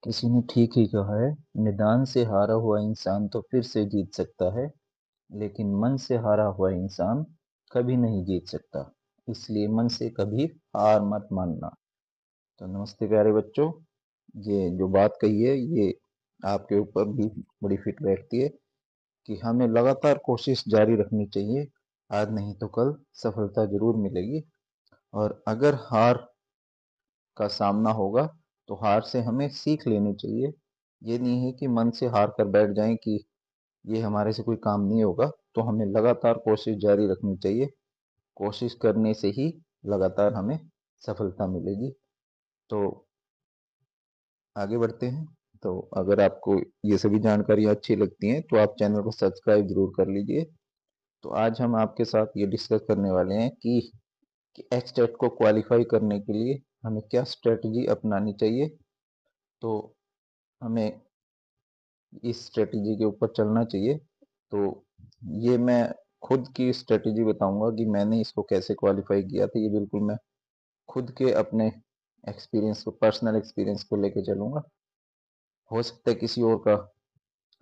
किसी ने ठीक ही कहा है। मैदान से हारा हुआ इंसान तो फिर से जीत सकता है, लेकिन मन से हारा हुआ इंसान कभी नहीं जीत सकता। इसलिए मन से कभी हार मत मानना। तो नमस्ते प्यारे बच्चों, ये जो बात कही है ये आपके ऊपर भी बड़ी फिट बैठती है कि हमें लगातार कोशिश जारी रखनी चाहिए। आज नहीं तो कल सफलता जरूर मिलेगी। और अगर हार का सामना होगा तो हार से हमें सीख लेनी चाहिए। ये नहीं है कि मन से हार कर बैठ जाएं कि ये हमारे से कोई काम नहीं होगा। तो हमें लगातार कोशिश जारी रखनी चाहिए। कोशिश करने से ही लगातार हमें सफलता मिलेगी। तो आगे बढ़ते हैं। तो अगर आपको ये सभी जानकारियाँ अच्छी लगती हैं तो आप चैनल को सब्सक्राइब जरूर कर लीजिए। तो आज हम आपके साथ ये डिस्कस करने वाले हैं कि एचटेट को क्वालिफाई करने के लिए हमें क्या स्ट्रेटजी अपनानी चाहिए। तो हमें इस स्ट्रेटजी के ऊपर चलना चाहिए। तो ये मैं खुद की स्ट्रेटजी बताऊंगा कि मैंने इसको कैसे क्वालिफाई किया था। ये बिल्कुल मैं खुद के अपने एक्सपीरियंस को, पर्सनल एक्सपीरियंस को लेके चलूंगा। हो सकता है किसी और का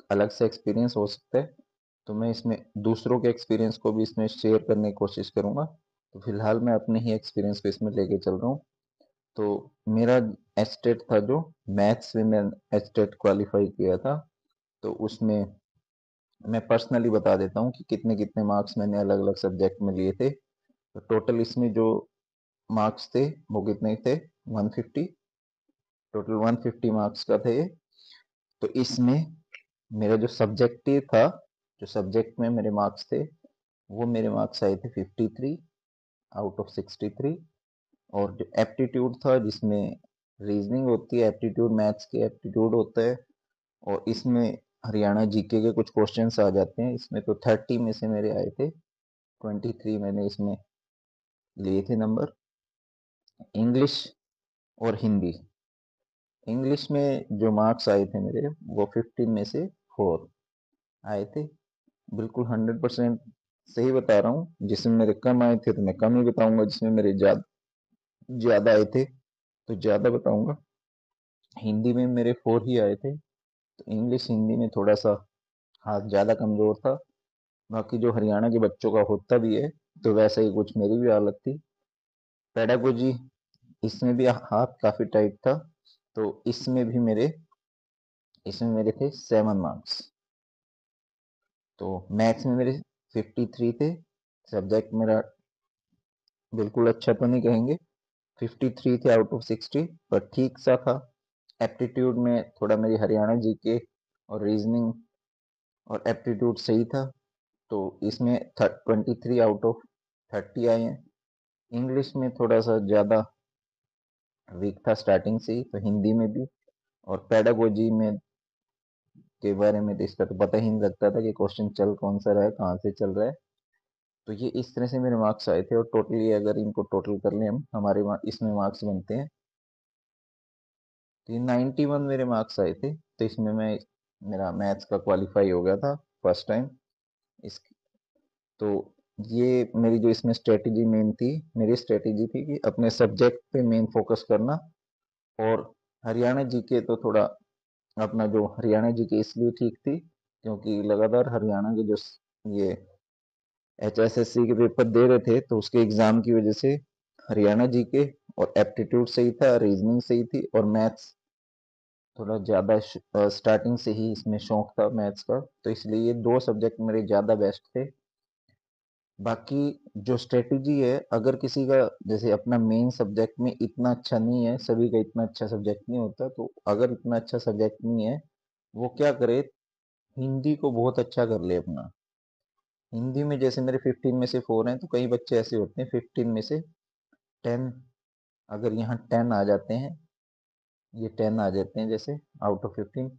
अलग से एक्सपीरियंस हो सकता है, तो मैं इसमें दूसरों के एक्सपीरियंस को भी इसमें शेयर करने की कोशिश करूंगा। तो फिलहाल मैं अपने ही एक्सपीरियंस को इसमें लेके चल रहा हूँ। तो मेरा एचटेट था, जो मैथ्स में मैं एचटेट क्वालिफाई किया था। तो उसमें मैं पर्सनली बता देता हूँ कि कितने कितने मार्क्स मैंने अलग अलग सब्जेक्ट में लिए थे। तो टोटल इसमें जो मार्क्स थे वो कितने थे? 150। टोटल 150 मार्क्स का थे। तो इसमें मेरा जो सब्जेक्टिव था, जो सब्जेक्ट में मेरे मार्क्स थे, वो मेरे मार्क्स आए थे 53 आउट ऑफ 63। और जो एप्टीट्यूड था, जिसमें रीजनिंग होती है, एप्टीट्यूड मैथ्स की एप्टीट्यूड होता है, और इसमें हरियाणा जीके के कुछ क्वेश्चंस आ जाते हैं। इसमें तो 30 में से मेरे आए थे 23 मैंने इसमें लिए थे नंबर। इंग्लिश और हिंदी। इंग्लिश में जो मार्क्स आए थे मेरे, वो 15 में से 4 आए थे। बिल्कुल 100% सही बता रहा हूँ। जिसमें मेरे कम आए थे तो मैं कम ही बताऊंगा, जिसमें मेरे ज्यादा आए थे तो ज्यादा बताऊंगा। हिंदी में मेरे 4 ही आए थे। तो इंग्लिश हिंदी में थोड़ा सा हाथ ज्यादा कमजोर था। बाकी जो हरियाणा के बच्चों का होता भी है, तो वैसा ही कुछ मेरी भी हालत थी। पेडागोजी, इसमें भी हाथ काफी टाइट था। तो इसमें मेरे थे 7 मार्क्स। तो मैथ्स में मेरे 53 थे। सब्जेक्ट मेरा बिल्कुल अच्छा तो नहीं कहेंगे, 53 थे आउट ऑफ 60, पर ठीक सा था। एप्टीट्यूड में थोड़ा मेरी हरियाणा जीके और रीजनिंग और एप्टीट्यूड सही था। तो इसमें 23 आउट ऑफ 30 आए हैं। इंग्लिश में थोड़ा सा ज़्यादा वीक था स्टार्टिंग से ही, तो हिंदी में भी। और पेडागोजी में के बारे में तो इसका तो पता ही नहीं लगता था कि क्वेश्चन चल कौन सा रहा है, कहाँ से चल रहा है। तो ये इस तरह से मेरे मार्क्स आए थे। और टोटली अगर इनको टोटल कर लें हम, हमारे इसमें मार्क्स बनते हैं। तो 91 मेरे मार्क्स आए थे। तो इसमें मेरा मैथ्स का क्वालिफाई हो गया था फर्स्ट टाइम। इस तो ये मेरी जो इसमें स्ट्रेटेजी मेन थी, मेरी स्ट्रेटेजी थी कि अपने सब्जेक्ट पे मेन फोकस करना। और हरियाणा जीके तो थोड़ा, अपना जो हरियाणा जीके इसलिए ठीक थी क्योंकि लगातार हरियाणा के जो ये HSSC के पेपर दे रहे थे, तो उसके एग्जाम की वजह से हरियाणा जीके और एप्टीट्यूड सही था, रीजनिंग सही थी, और मैथ्स थोड़ा ज़्यादा स्टार्टिंग से ही इसमें शौक था मैथ्स का। तो इसलिए ये 2 सब्जेक्ट मेरे ज़्यादा बेस्ट थे। बाकी जो स्ट्रेटजी है, अगर किसी का जैसे अपना मेन सब्जेक्ट में इतना अच्छा नहीं है, सभी का इतना अच्छा सब्जेक्ट नहीं होता, तो अगर इतना अच्छा सब्जेक्ट नहीं है, वो क्या करे, हिंदी को बहुत अच्छा कर ले अपना। हिंदी में जैसे मेरे 15 में से 4 हैं, तो कई बच्चे ऐसे होते हैं 15 में से 10, अगर यहाँ 10 आ जाते हैं, ये 10 आ जाते हैं जैसे आउट ऑफ 15।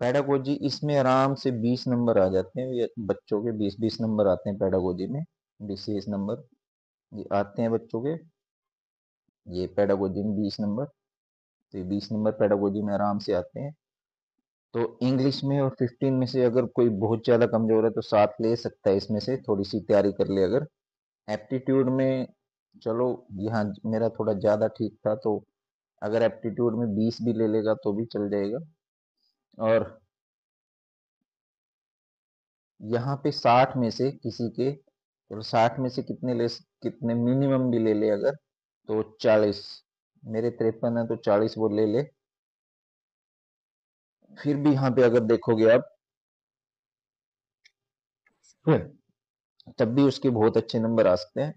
पेडागोजी, इसमें आराम से 20 नंबर आ जाते हैं। ये बच्चों के 20-20 नंबर आते हैं पेडागोजी में, 20 नंबर ये आते हैं बच्चों के। ये पेडागोजी में 20 नंबर, तो ये 20 नंबर पेडागोजी में आराम से आते हैं। तो इंग्लिश में और 15 में से अगर कोई बहुत ज़्यादा कमज़ोर है तो 7 ले सकता है, इसमें से थोड़ी सी तैयारी कर ले अगर। एप्टीट्यूड में चलो यहाँ मेरा थोड़ा ज़्यादा ठीक था, तो अगर एप्टीट्यूड में 20 भी ले लेगा तो भी चल जाएगा। और यहाँ पे 60 में से किसी के, चलो 60 में से कितने मिनिमम भी ले ले अगर, तो 40। मेरे 53 है तो 40 वो ले ले। फिर भी यहाँ पे अगर देखोगे आप, तब भी उसके बहुत अच्छे नंबर आ सकते हैं।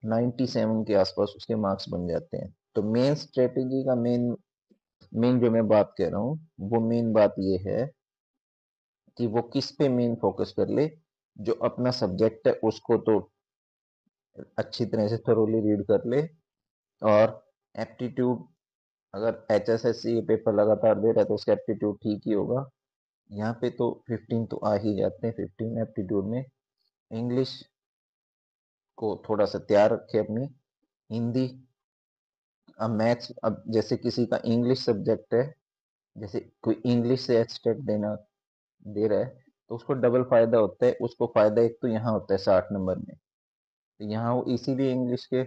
97 के आसपास उसके मार्क्स बन जाते हैं। तो मेन स्ट्रेटेजी का मेन मेन जो मैं बात कह रहा हूँ, वो मेन बात ये है कि वो किस पे मेन फोकस कर ले। जो अपना सब्जेक्ट है उसको तो अच्छी तरह से थोरोली रीड कर ले। और एप्टीट्यूड, अगर एचएसएससी ये पेपर लगातार दे रहा है तो उसका एप्टीट्यूड ठीक ही होगा। यहाँ पे तो 15 तो आ ही जाते हैं, 15 एप्टीट्यूड में। इंग्लिश को थोड़ा सा तैयार रखे अपनी। हिंदी, अब मैथ्स, अब जैसे किसी का इंग्लिश सब्जेक्ट है, जैसे कोई इंग्लिश से एचटेट देना दे रहा है, तो उसको डबल फायदा होता है। उसको फायदा एक तो यहाँ होता है 60 नंबर में, तो यहाँ वो इसीलिए इंग्लिश के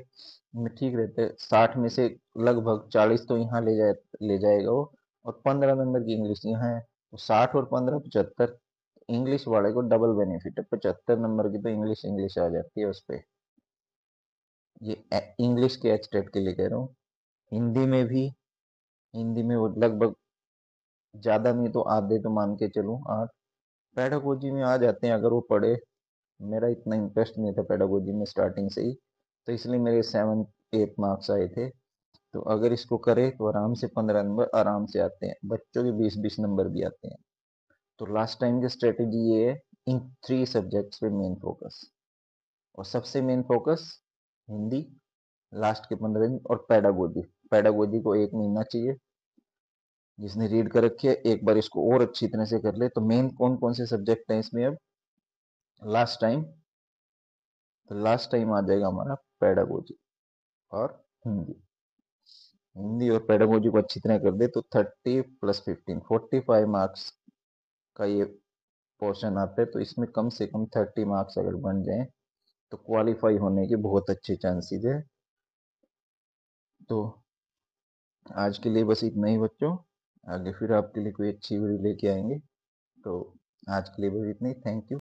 में ठीक रहते हैं। 60 में से लगभग 40 तो यहाँ ले जाएगा वो, और 15 नंबर की इंग्लिश यहाँ है, तो 60 और 15 75। इंग्लिश वाले को डबल बेनिफिट है, 75 नंबर की तो इंग्लिश इंग्लिश आ जाती है उस पे। ये इंग्लिश के एचटेट के लिए कह रहा हूँ। हिंदी में भी, हिंदी में वो लगभग ज्यादा नहीं तो आधे तो मान के चलूं 8 पेडागोजी में आ जाते हैं अगर वो पढ़े। मेरा इतना इंटरेस्ट नहीं था पेडागोजी में स्टार्टिंग से ही, तो इसलिए मेरे 7-8 मार्क्स आए थे। तो अगर इसको करे तो आराम से 15 नंबर आराम से आते हैं, बच्चों के 20-20 नंबर भी आते हैं। तो लास्ट टाइम की स्ट्रेटेजी ये है, इन 3 सब्जेक्ट्स पे मेन फोकस, और सबसे मेन फोकस हिंदी लास्ट के 15 दिन, और पेडागोजी। पेडागोजी को 1 महीना चाहिए। जिसने रीड कर रखी है एक बार इसको और अच्छी तरह से कर ले। तो मेन कौन कौन से सब्जेक्ट हैं इसमें अब लास्ट टाइम, तो लास्ट टाइम आ जाएगा हमारा पेडागोजी और हिंदी। हिंदी और पेडागोजी को अच्छी तरह कर दे तो 30 + 15 45 मार्क्स का ये पोर्शन आता है। तो इसमें कम से कम 30 मार्क्स अगर बन जाए तो क्वालिफाई होने के बहुत अच्छे चांसेस है। तो आज के लिए बस इतना ही बच्चों, आगे फिर आपके लिए कोई अच्छी वीडियो लेके आएंगे। तो आज के लिए बस इतना ही। Thank you.